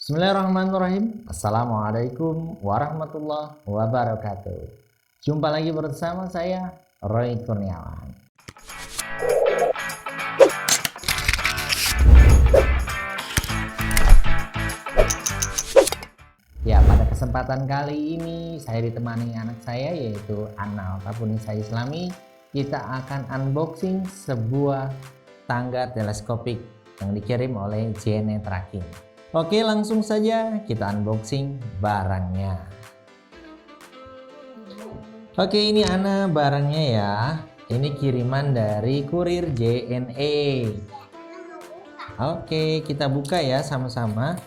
Bismillahirrahmanirrahim. Assalamualaikum warahmatullahi wabarakatuh. Jumpa lagi bersama saya, Roy Kurniawan. Ya, pada kesempatan kali ini saya ditemani anak saya yaitu Anna Altapunisa Islami. Kita akan unboxing sebuah tangga teleskopik yang dikirim oleh JNE Tracking. Oke, langsung saja kita unboxing barangnya. Oke, ini Ana barangnya ya. Ini kiriman dari kurir JNE. Oke, kita buka ya sama-sama.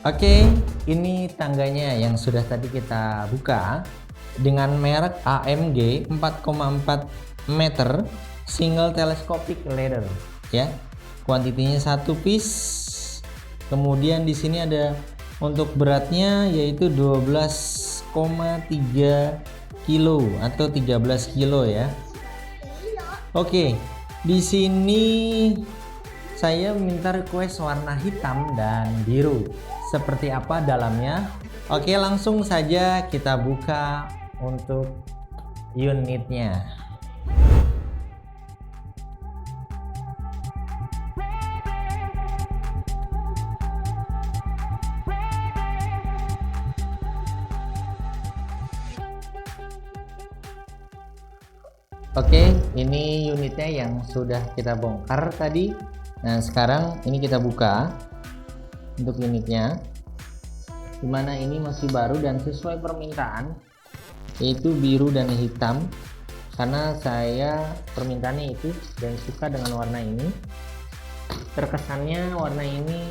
Oke, ini tangganya yang sudah tadi kita buka dengan merek AMG 4,4 meter single telescopic ladder ya. Kuantitinya 1 piece. Kemudian di sini ada untuk beratnya yaitu 12,3 kilo atau 13 kilo ya. Oke, di sini saya minta request warna hitam dan biru. Seperti apa dalamnya? Oke, langsung saja kita buka untuk unitnya. Oke, ini unitnya yang sudah kita bongkar tadi. Nah, sekarang ini kita buka untuk unitnya, dimana ini masih baru dan sesuai permintaan, yaitu biru dan hitam, karena saya permintaannya itu dan suka dengan warna ini. Terkesannya warna ini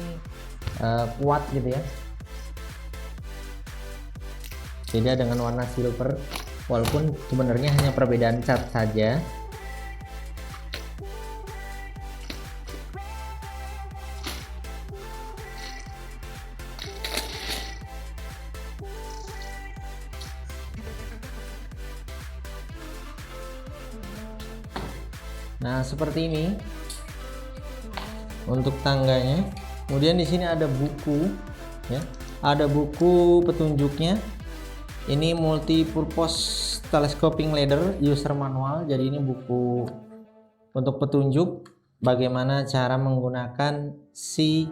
kuat gitu ya, beda dengan warna silver, walaupun sebenarnya hanya perbedaan cat saja. Nah, seperti ini untuk tangganya. Kemudian di sini ada buku ya. Ada buku petunjuknya. Ini multi purpose telescoping ladder user manual. Jadi ini buku untuk petunjuk bagaimana cara menggunakan si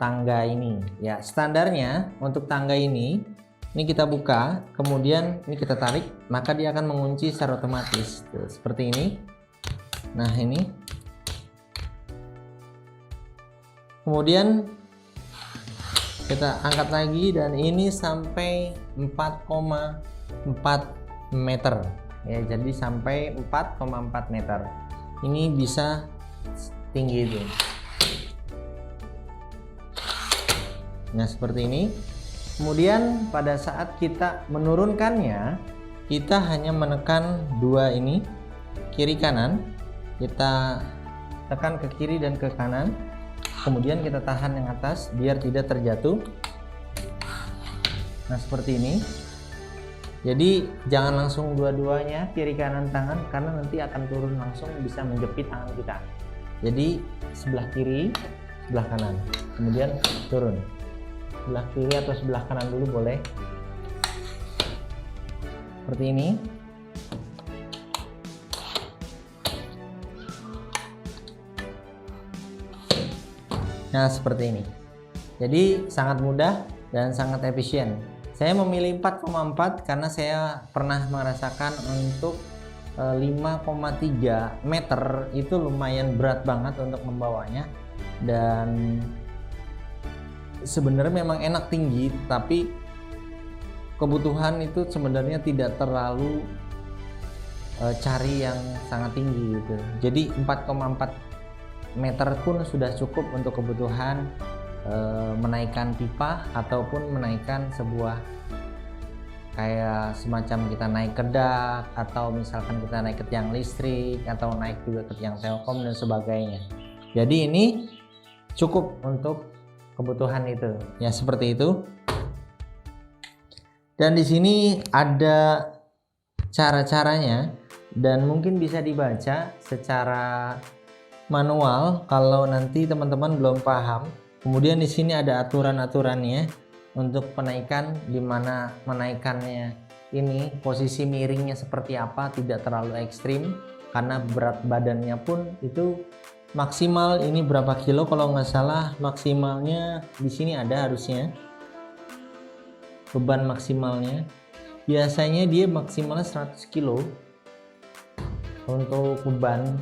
tangga ini. Ya, standarnya untuk tangga ini kita buka, kemudian ini kita tarik, maka dia akan mengunci secara otomatis. Tuh, seperti ini. Nah, ini kemudian kita angkat lagi dan ini sampai 4,4 meter ya, jadi sampai 4,4 meter ini bisa tinggi itu. Nah, seperti ini. Kemudian pada saat kita menurunkannya, kita hanya menekan dua ini, kiri kanan. Kita tekan ke kiri dan ke kanan, kemudian kita tahan yang atas biar tidak terjatuh. Nah, seperti ini. Jadi jangan langsung dua-duanya kiri kanan tangan, karena nanti akan turun langsung, bisa menjepit tangan kita. Jadi sebelah kiri, sebelah kanan, kemudian turun. Sebelah kiri atau sebelah kanan dulu boleh. Seperti ini. Nah, seperti ini. Jadi sangat mudah dan sangat efisien. Saya memilih 4,4 karena saya pernah merasakan untuk 5,3 meter itu lumayan berat banget untuk membawanya, dan sebenarnya memang enak tinggi, tapi kebutuhan itu sebenarnya tidak terlalu cari yang sangat tinggi gitu. Jadi 4,4 meter pun sudah cukup untuk kebutuhan menaikkan pipa ataupun menaikkan sebuah kayak semacam kita naik ke dak, atau misalkan kita naik ke tiang listrik, atau naik juga ke tiang telkom dan sebagainya. Jadi ini cukup untuk kebutuhan itu ya, seperti itu. Dan di sini ada cara-caranya dan mungkin bisa dibaca secara manual kalau nanti teman-teman belum paham. Kemudian di sini ada aturan-aturannya untuk penaikan, di mana menaikannya ini posisi miringnya seperti apa, tidak terlalu ekstrim karena berat badannya pun itu maksimal ini berapa kilo kalau nggak salah, maksimalnya di sini ada harusnya beban maksimalnya. Biasanya dia maksimalnya 100 kilo untuk beban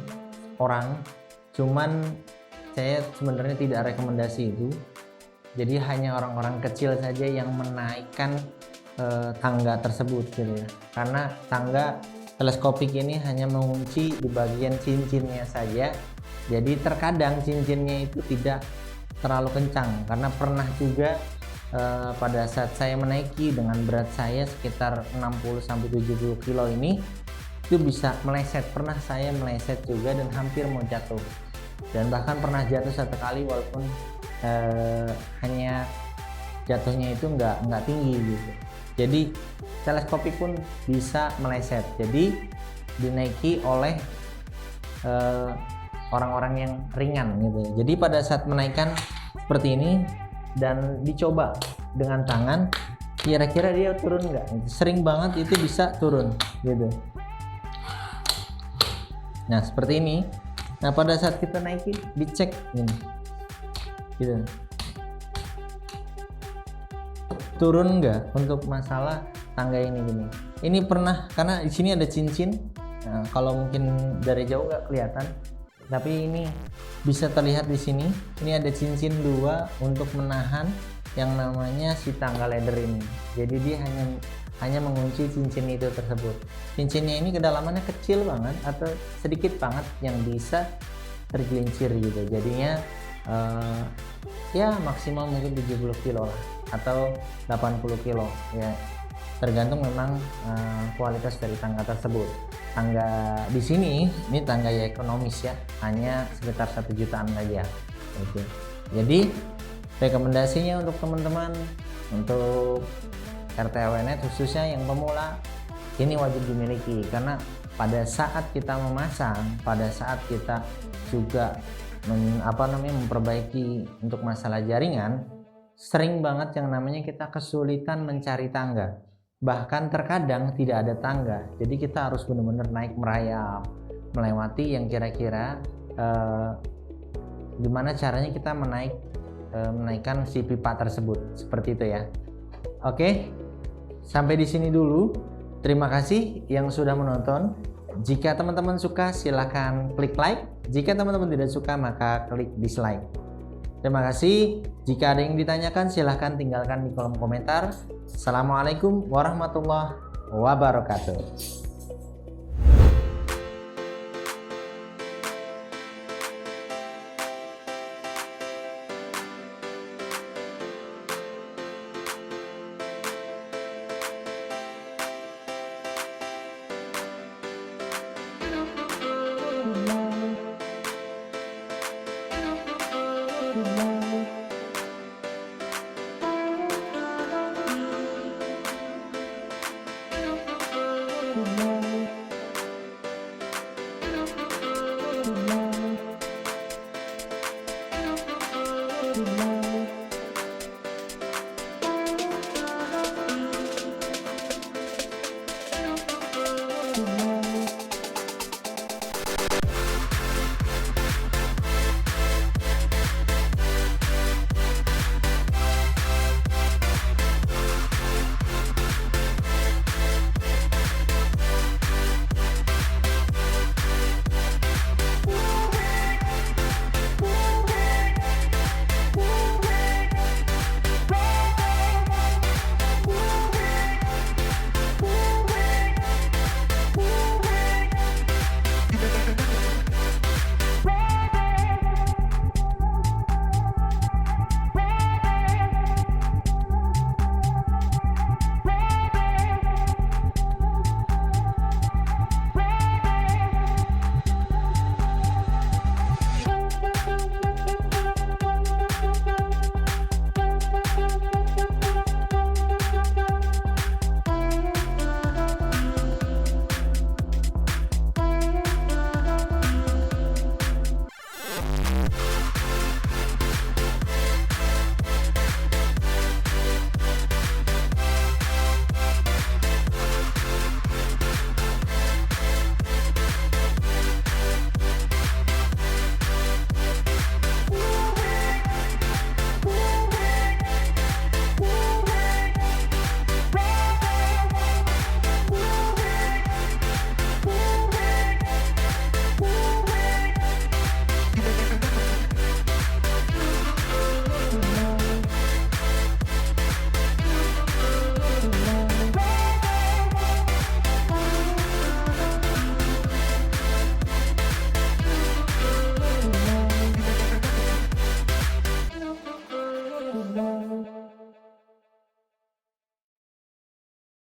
orang, cuman saya sebenarnya tidak rekomendasi itu. Jadi hanya orang-orang kecil saja yang menaikkan tangga tersebut gitu ya, karena tangga teleskopik ini hanya mengunci di bagian cincinnya saja. Jadi terkadang cincinnya itu tidak terlalu kencang, karena pernah juga pada saat saya menaiki dengan berat saya sekitar 60-70 kilo ini, itu bisa meleset. Pernah saya meleset juga dan hampir mau jatuh, dan bahkan pernah jatuh satu kali walaupun hanya jatuhnya itu nggak tinggi gitu. Jadi teleskopik pun bisa meleset, jadi dinaiki oleh orang-orang yang ringan gitu. Jadi pada saat menaikkan seperti ini dan dicoba dengan tangan, kira-kira dia turun nggak? Sering banget itu bisa turun gitu. Nah seperti ini. Nah pada saat kita naiki dicek ini gitu, turun nggak untuk masalah tangga ini gini. Ini pernah, karena di sini ada cincin. Nah, kalau mungkin dari jauh nggak kelihatan, tapi ini bisa terlihat di sini. Ini ada cincin dua untuk menahan yang namanya si tangga ladder ini. Jadi dia hanya mengunci cincin itu tersebut. Cincinnya ini kedalamannya kecil banget atau sedikit banget yang bisa tergelincir gitu. Jadinya ya maksimal mungkin 70 kilo lah atau 80 kilo ya, tergantung memang kualitas dari tangga tersebut. Tangga di sini ini tangga ya ekonomis ya, hanya sekitar 1 jutaan saja. Oke. Jadi rekomendasinya untuk teman-teman untuk RTWNet khususnya yang pemula ini wajib dimiliki, karena pada saat kita memasang, pada saat kita juga memperbaiki untuk masalah jaringan, sering banget yang namanya kita kesulitan mencari tangga. Bahkan terkadang tidak ada tangga, jadi kita harus benar-benar naik merayap melewati yang kira-kira gimana caranya kita menaikkan si pipa tersebut, seperti itu ya. Oke, sampai di sini dulu. Terima kasih yang sudah menonton. Jika teman-teman suka silahkan klik like, jika teman-teman tidak suka maka klik dislike. Terima kasih. Jika ada yang ditanyakan silahkan tinggalkan di kolom komentar. Assalamualaikum warahmatullahi wabarakatuh.